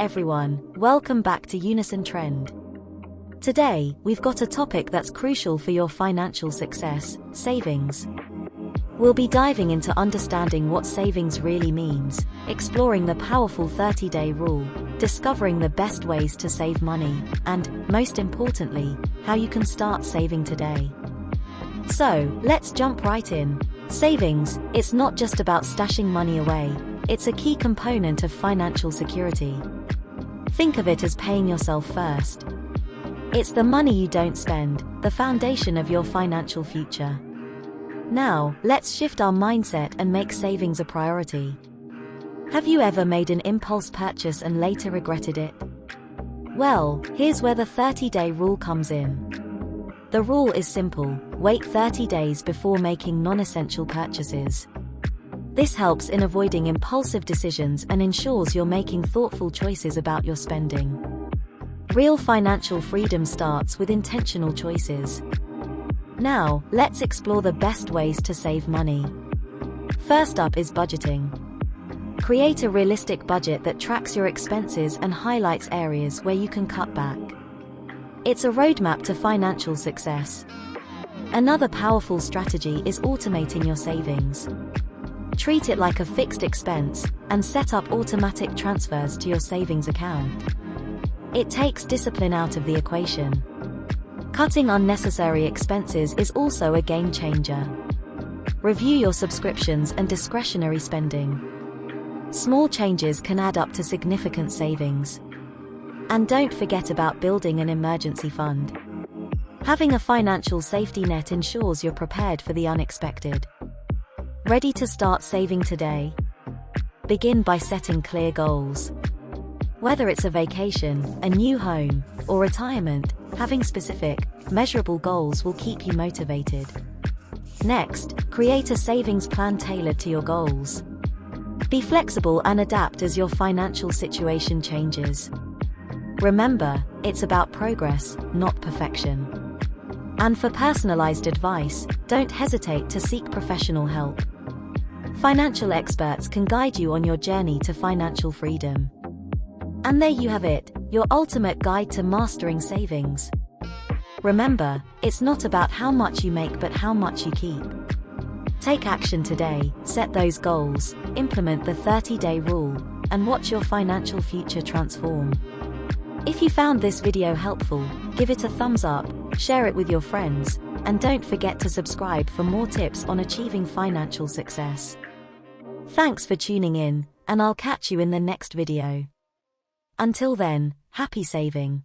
everyone, welcome back to Unison Trend. Today, we've got a topic that's crucial for your financial success: savings. We'll be diving into understanding what savings really means, exploring the powerful 30-day rule, discovering the best ways to save money, and, most importantly, how you can start saving today. So, let's jump right in. Savings, it's not just about stashing money away, it's a key component of financial security. Think of it as paying yourself first. It's the money you don't spend, the foundation of your financial future. Now, let's shift our mindset and make savings a priority. Have you ever made an impulse purchase and later regretted it? Well, here's where the 30-day rule comes in. The rule is simple: wait 30 days before making non-essential purchases. This helps in avoiding impulsive decisions and ensures you're making thoughtful choices about your spending. Real financial freedom starts with intentional choices. Now, let's explore the best ways to save money. First up is budgeting. Create a realistic budget that tracks your expenses and highlights areas where you can cut back. It's a roadmap to financial success. Another powerful strategy is automating your savings. Treat it like a fixed expense, and set up automatic transfers to your savings account. It takes discipline out of the equation. Cutting unnecessary expenses is also a game changer. Review your subscriptions and discretionary spending. Small changes can add up to significant savings. And don't forget about building an emergency fund. Having a financial safety net ensures you're prepared for the unexpected. Ready to start saving today? Begin by setting clear goals. Whether it's a vacation, a new home, or retirement, having specific, measurable goals will keep you motivated. Next, create a savings plan tailored to your goals. Be flexible and adapt as your financial situation changes. Remember, it's about progress, not perfection. And for personalized advice, don't hesitate to seek professional help. Financial experts can guide you on your journey to financial freedom. And there you have it, your ultimate guide to mastering savings. Remember, it's not about how much you make but how much you keep. Take action today, set those goals, implement the 30-day rule, and watch your financial future transform. If you found this video helpful, give it a thumbs up, share it with your friends, and don't forget to subscribe for more tips on achieving financial success. Thanks for tuning in, and I'll catch you in the next video. Until then, happy saving.